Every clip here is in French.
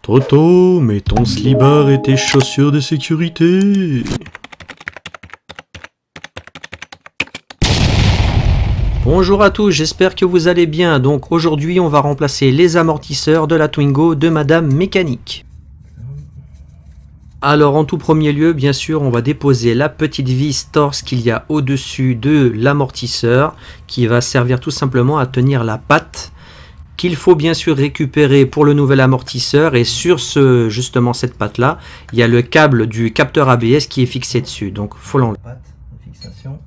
Trop tôt, mets ton slibard et tes chaussures de sécurité. Bonjour à tous, j'espère que vous allez bien. Donc aujourd'hui on va remplacer les amortisseurs de la Twingo de Madame Mécanique. Alors en tout premier lieu, bien sûr, on va déposer la petite vis torse qu'il y a au-dessus de l'amortisseur qui va servir tout simplement à tenir la patte qu'il faut bien sûr récupérer pour le nouvel amortisseur, et sur justement cette patte là, il y a le câble du capteur ABS qui est fixé dessus, donc il faut l'enlever. Patte de fixation.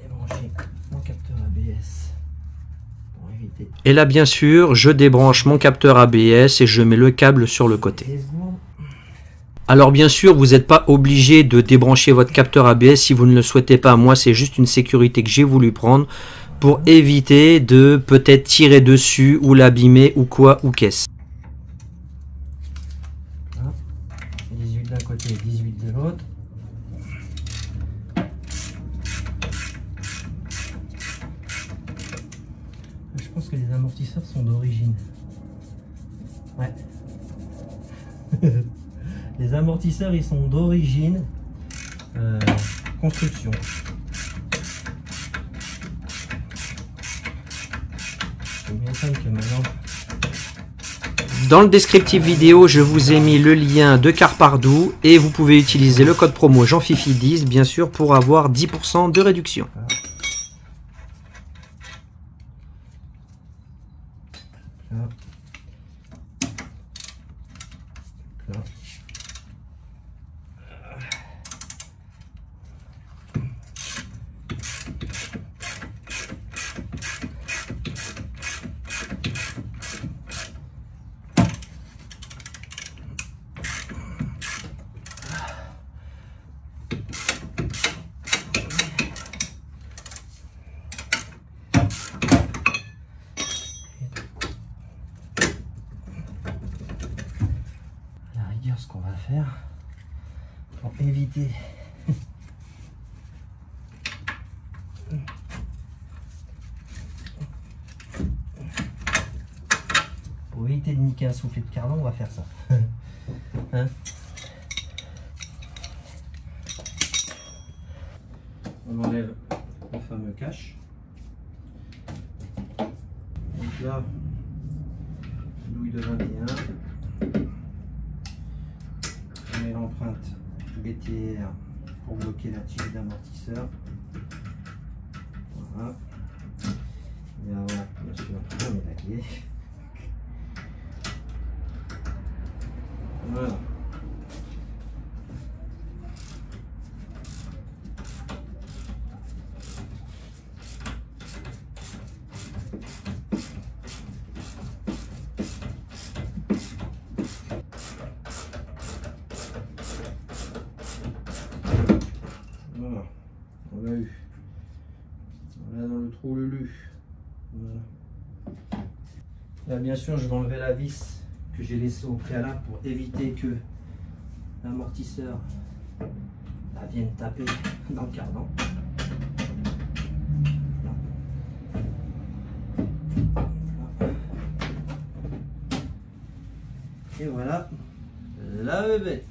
Débrancher mon capteur ABS pour éviter. Et là bien sûr, je débranche mon capteur ABS et je mets le câble sur le côté. Alors bien sûr, vous n'êtes pas obligé de débrancher votre capteur ABS si vous ne le souhaitez pas. Moi, c'est juste une sécurité que j'ai voulu prendre pour éviter de peut-être tirer dessus ou l'abîmer ou quoi ou qu'est-ce. 18 d'un côté, 18 de l'autre. Je pense que les amortisseurs sont d'origine. Ouais. Les amortisseurs, ils sont d'origine construction. Je m'étonne que maintenant. Dans le descriptif vidéo, je vous ai mis le lien de Carpardou et vous pouvez utiliser le code promo Jeanfifi10 bien sûr pour avoir 10% de réduction. Là. Là. Ce qu'on va faire pour éviter de niquer un soufflet de cardan, on va faire ça. Hein, on enlève le fameux cache. Donc là, douille de 21. On met l'empreinte BTR pour bloquer la tige d'amortisseur. Voilà. Et avant, bien sûr, on met la clé. Voilà. Voilà, on l'a eu. On l'a dans le trou Lulu. Voilà. Là, bien sûr, je vais enlever la vis que j'ai laissée au préalable pour éviter que l'amortisseur vienne taper dans le cardan. Et voilà la bébête.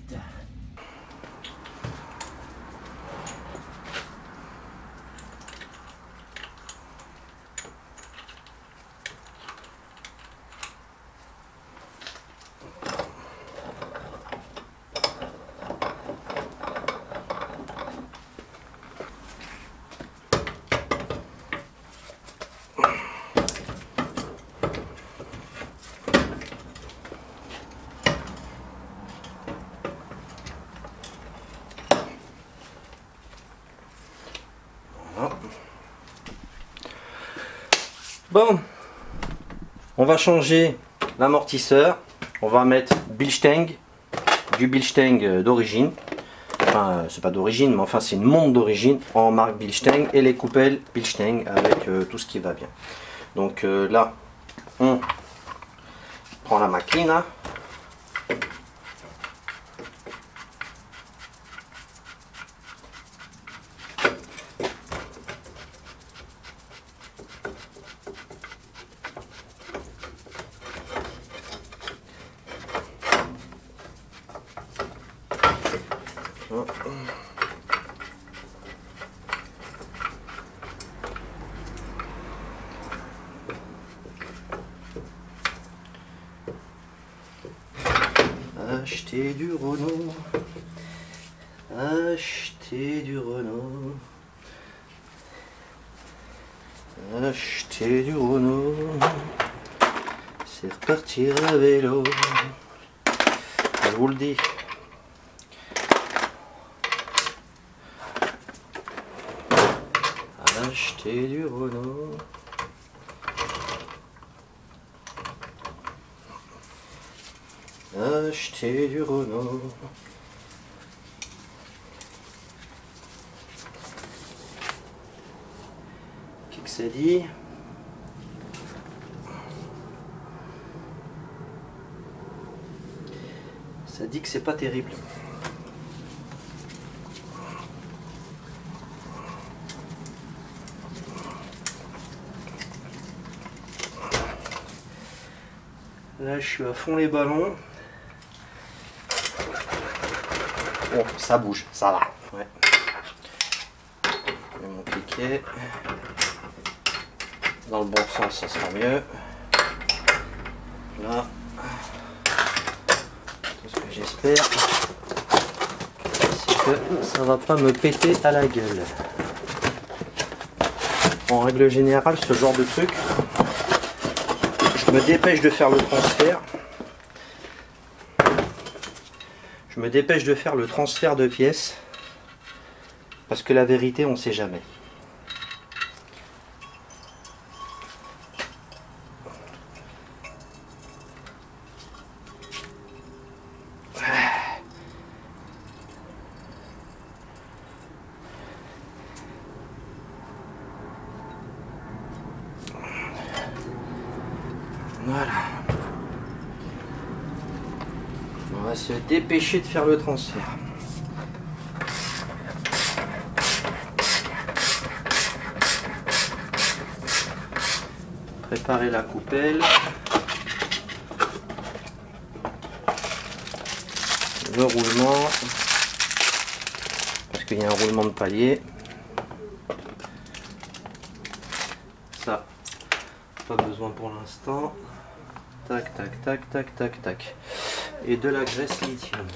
Bon, on va changer l'amortisseur. On va mettre Bilstang, du Bilstang d'origine. Enfin, c'est pas d'origine, mais enfin c'est une montre d'origine en marque Bilstang et les coupelles Bilstang avec tout ce qui va bien. Donc là, on prend la macchina. Acheter du Renault. Acheter du Renault. Acheter du Renault. C'est repartir à vélo. Je vous le dis. Acheter du Renault. Acheter du Renault. Qu'est-ce que ça dit? Ça dit que c'est pas terrible. Là, je suis à fond les ballons. Bon, ça bouge, ça va. Ouais. Je mets mon cliquet. Dans le bon sens, ça sera mieux. Là. Tout ce que j'espère, c'est que ça va pas me péter à la gueule. En règle générale, ce genre de truc, je me dépêche de faire le transfert. Je me dépêche de faire le transfert de pièces parce que la vérité, on ne sait jamais. Voilà. On va se dépêcher de faire le transfert. Préparer la coupelle. Le roulement. Parce qu'il y a un roulement de palier. Ça, pas besoin pour l'instant. Tac, tac, tac, tac, tac, tac. Et de la graisse lithium.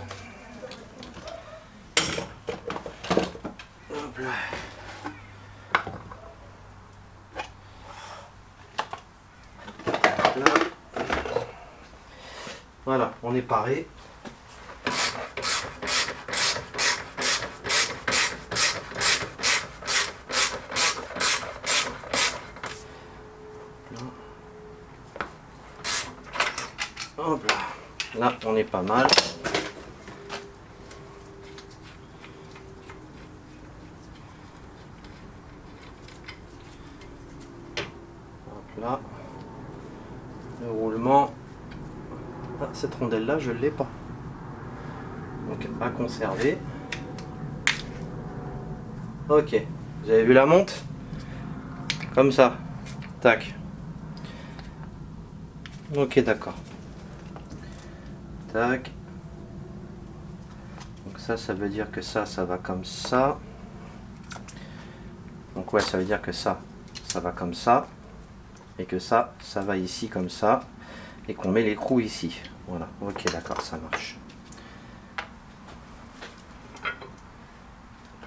Hop là. Là. Voilà, on est paré. Hop là. Là, on est pas mal. Hop là. Le roulement. Ah, cette rondelle là, je ne l'ai pas. Donc à conserver. Ok. Vous avez vu la monte? Comme ça. Tac. Ok, d'accord. Tac. Donc ça veut dire que ça va comme ça. Donc ouais, ça veut dire que ça va comme ça. Et que ça va ici comme ça. Et qu'on met l'écrou ici. Voilà, ok, d'accord, ça marche.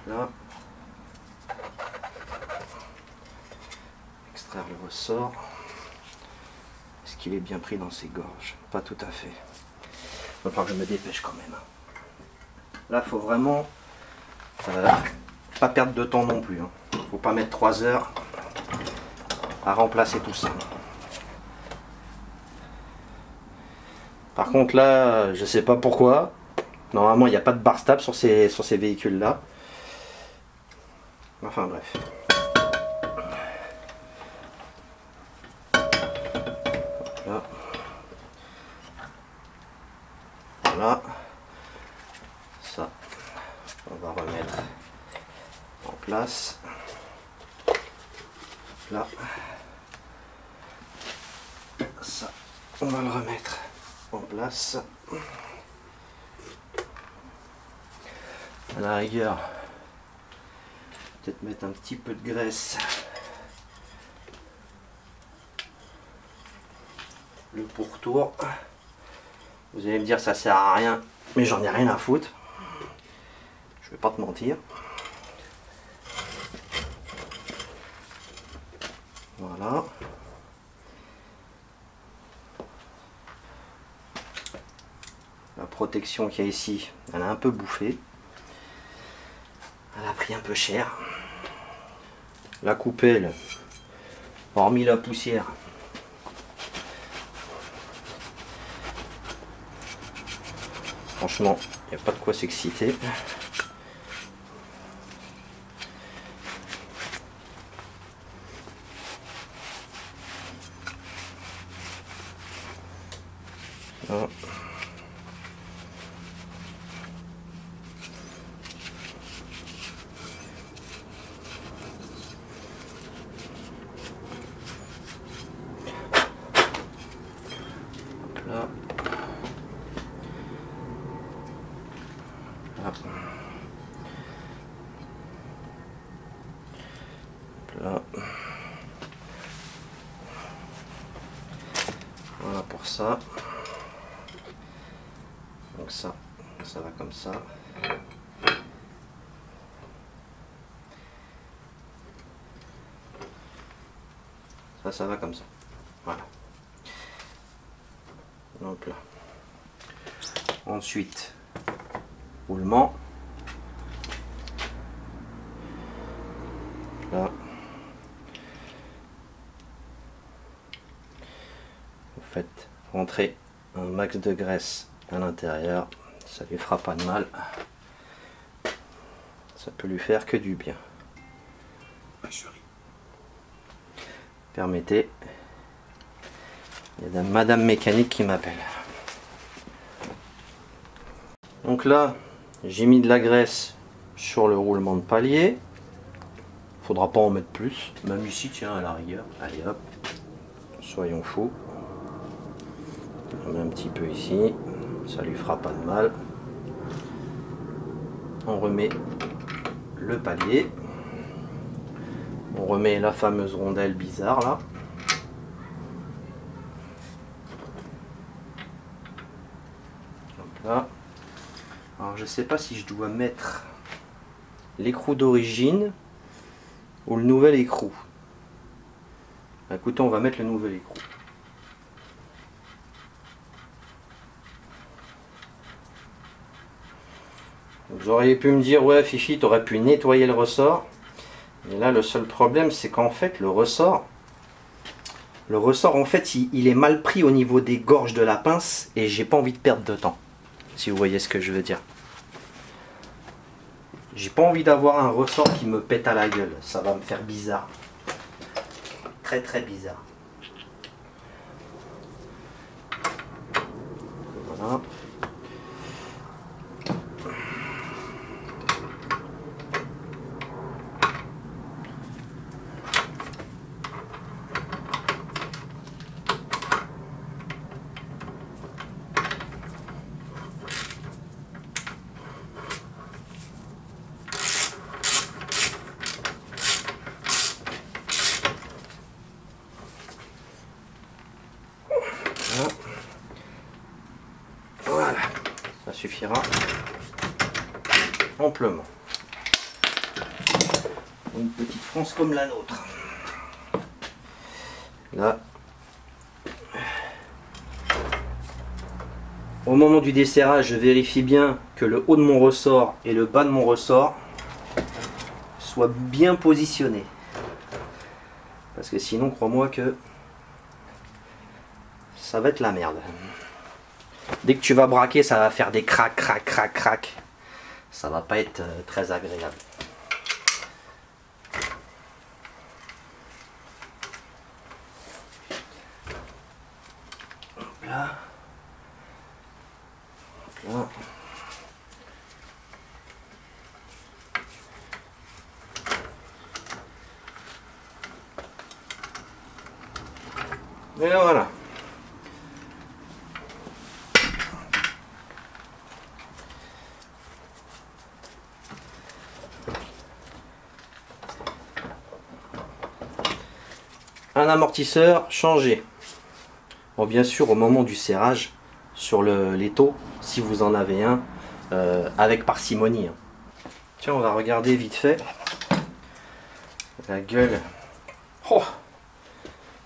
Là. Extraire le ressort. Est-ce qu'il est bien pris dans ses gorges? Pas tout à fait. Il va falloir que je me dépêche quand même. Là, il faut vraiment pas perdre de temps non plus. Hein. Faut pas mettre 3 heures à remplacer tout ça. Par contre là, je sais pas pourquoi. Normalement, il n'y a pas de bar stable sur ces véhicules là. Enfin bref. Là. Voilà. Ça, on va remettre en place. Là. Ça, on va le remettre en place. À la rigueur, peut-être mettre un petit peu de graisse. Le pourtour. Vous allez me dire ça sert à rien. Mais j'en ai rien à foutre. Je vais pas te mentir. Voilà. La protection qu'il y a ici, elle a un peu bouffé. Elle a pris un peu cher. La coupelle, hormis la poussière, franchement, il n'y a pas de quoi s'exciter. Voilà. Là. Là. Là. Voilà pour ça. Donc ça va comme ça. Ça va comme ça. Voilà. Donc là. Ensuite, roulement. Là. Vous faites rentrer un max de graisse à l'intérieur. Ça lui fera pas de mal. Ça peut lui faire que du bien. Permettez. Il y a madame mécanique qui m'appelle. Donc là, j'ai mis de la graisse sur le roulement de palier. Faudra pas en mettre plus. Même ici, tiens, à la rigueur. Allez hop. Soyons fous. On met un petit peu ici. Ça lui fera pas de mal. On remet le palier. On remet la fameuse rondelle bizarre là. Hop là. Alors je sais pas si je dois mettre l'écrou d'origine ou le nouvel écrou. Écoutez, on va mettre le nouvel écrou. Vous auriez pu me dire, ouais Fifi, tu aurais pu nettoyer le ressort. Et là, le seul problème, c'est qu'en fait, le ressort en fait, il est mal pris au niveau des gorges de la pince et j'ai pas envie de perdre de temps. Si vous voyez ce que je veux dire. J'ai pas envie d'avoir un ressort qui me pète à la gueule. Ça va me faire bizarre. Très très bizarre. Voilà. Voilà, ça suffira amplement. Une petite France comme la nôtre. Là, au moment du desserrage, je vérifie bien que le haut de mon ressort et le bas de mon ressort soient bien positionnés. Parce que sinon, crois-moi que ça va être la merde. Dès que tu vas braquer, ça va faire des crac, crac, crac, crac. Ça va pas être très agréable. Hop là. Hop là. Et voilà. Un amortisseur changé. Bon, bien sûr, au moment du serrage, sur l'étau, si vous en avez un, avec parcimonie. Hein. Tiens, on va regarder vite fait. La gueule. Oh,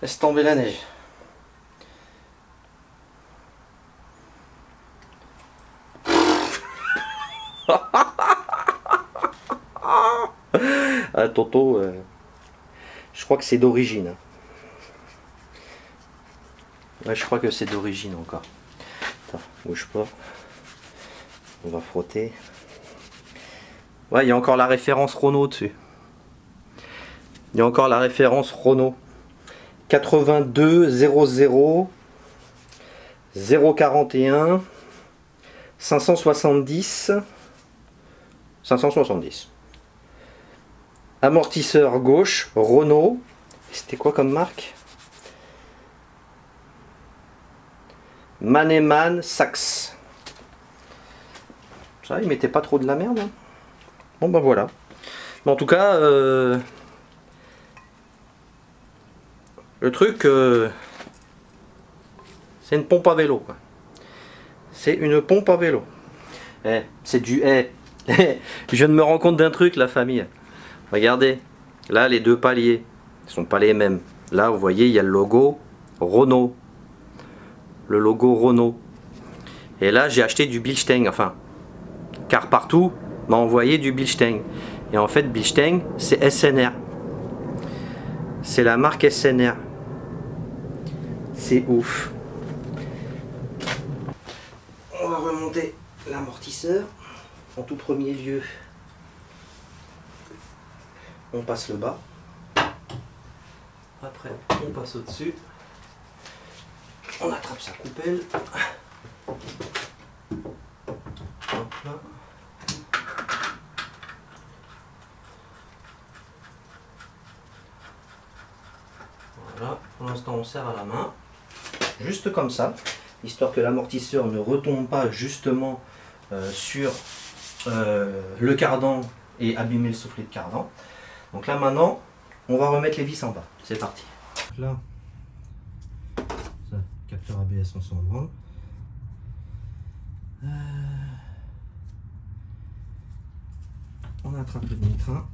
laisse tomber la neige. Ah, Toto, je crois que c'est d'origine. Ouais, je crois que c'est d'origine encore. Attends, bouge pas. On va frotter. Ouais, il y a encore la référence Renault dessus. Il y a encore la référence Renault. 82 00 041 570 570. Amortisseur gauche, Renault. C'était quoi comme marque? Mannemann Sachs. Ça, il mettait pas trop de la merde. Hein. Bon, ben voilà. Mais en tout cas, le truc, c'est une pompe à vélo. C'est une pompe à vélo. C'est du... je viens de me rendre compte d'un truc, la famille. Regardez, là, les deux paliers, ils sont pas les mêmes. Là, vous voyez, il y a le logo Renault. Le logo Renault. Et là, j'ai acheté du Bilstein. Enfin, car partout m'a envoyé du Bilstein. Et en fait, Bilstein, c'est SNR. C'est la marque SNR. C'est ouf. On va remonter l'amortisseur. En tout premier lieu, on passe le bas. Après, on passe au-dessus. On attrape sa coupelle. Hop là. Voilà, pour l'instant on serre à la main. Juste comme ça, histoire que l'amortisseur ne retombe pas justement sur le cardan et abîmer le soufflet de cardan. Donc là maintenant, on va remettre les vis en bas. C'est parti. Là, ça, capteur ABS, on s'en branle. On attrape le demi-train.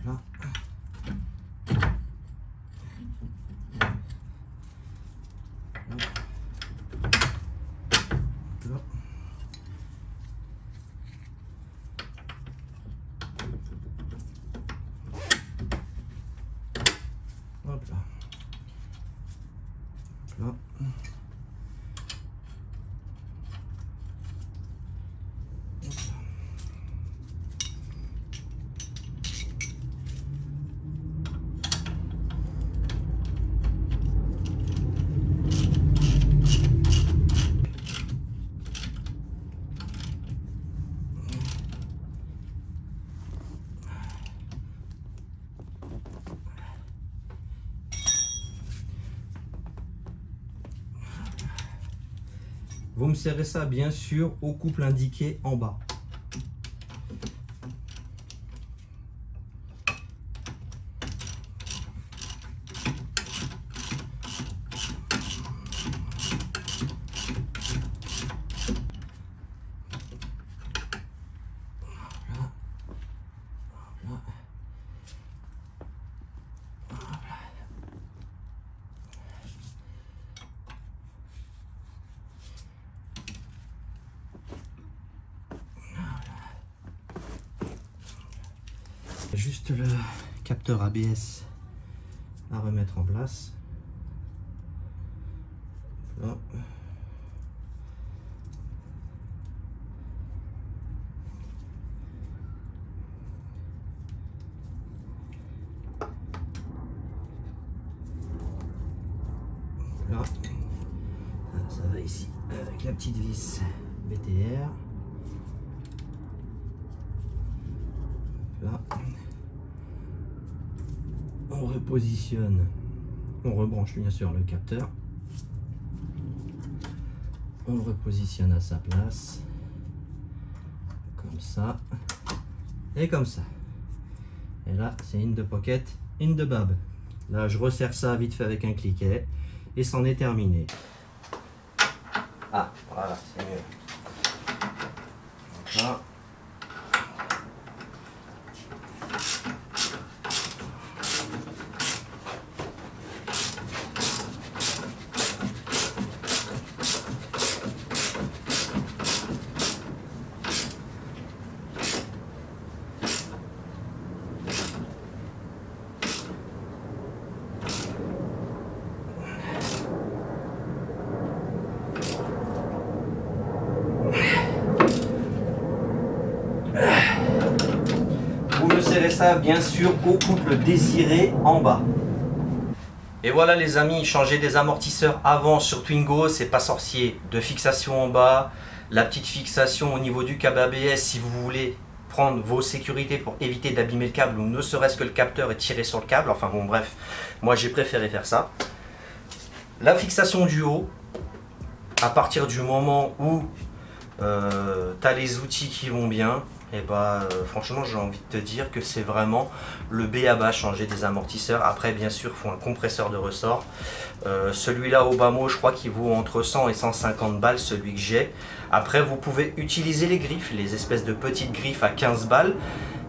Là. Là. Hop là. Là. Vous me serrez ça bien sûr au couple indiqué en bas. Juste le capteur ABS à remettre en place. Là. Là. Ça va ici avec la petite vis BTR. Là. On repositionne, on rebranche bien sûr le capteur, on le repositionne à sa place, comme ça, et comme ça. Et là, c'est in the pocket in the bab. Là, je resserre ça vite fait avec un cliquet et c'en est terminé. Ah, voilà, c'est mieux. Voilà. Vous me serrez ça bien sûr au couple désiré en bas. Et voilà les amis, changer des amortisseurs avant sur Twingo, c'est pas sorcier. De fixation en bas, la petite fixation au niveau du câble ABS si vous voulez prendre vos sécurités pour éviter d'abîmer le câble ou ne serait-ce que le capteur et tirer sur le câble. Enfin bon bref, moi j'ai préféré faire ça. La fixation du haut, à partir du moment où tu as les outils qui vont bien, et franchement j'ai envie de te dire que c'est vraiment le B à bas, changer des amortisseurs. Après bien sûr il faut un compresseur de ressort, celui-là au Bamo je crois qu'il vaut entre 100 et 150 balles, celui que j'ai. Après vous pouvez utiliser les griffes, les espèces de petites griffes à 15 balles,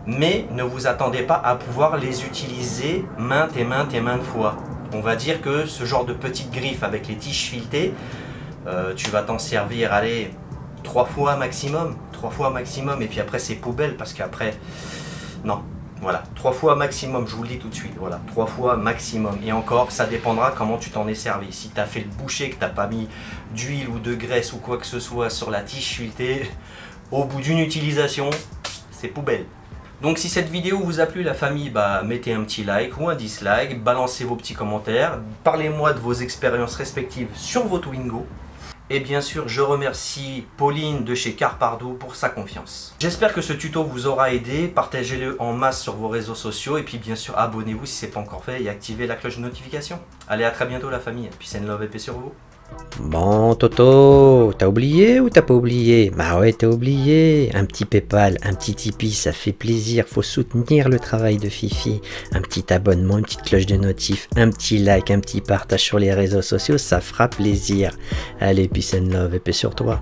mais ne vous attendez pas à pouvoir les utiliser maintes et maintes fois. On va dire que ce genre de petites griffes avec les tiges filetées, tu vas t'en servir, allez, 3 fois maximum, et puis après c'est poubelle parce qu'après, non, voilà, 3 fois maximum, je vous le dis tout de suite, voilà, 3 fois maximum, et encore, ça dépendra comment tu t'en es servi. Si tu as fait le boucher, que tu n'as pas mis d'huile ou de graisse ou quoi que ce soit sur la tige filetée, au bout d'une utilisation, c'est poubelle. Donc si cette vidéo vous a plu la famille, mettez un petit like ou un dislike, balancez vos petits commentaires, parlez-moi de vos expériences respectives sur vos Twingo. Et bien sûr, je remercie Pauline de chez Carpardo pour sa confiance. J'espère que ce tuto vous aura aidé, partagez-le en masse sur vos réseaux sociaux et puis bien sûr abonnez-vous si ce n'est pas encore fait et activez la cloche de notification. Allez, à très bientôt la famille, peace and love et paix sur vous. Bon Toto, t'as oublié ou t'as pas oublié? Bah ouais, t'as oublié. Un petit Paypal, un petit Tipeee, ça fait plaisir, faut soutenir le travail de Fifi. Un petit abonnement, une petite cloche de notif, un petit like, un petit partage sur les réseaux sociaux, ça fera plaisir. Allez, peace and love et paix sur toi.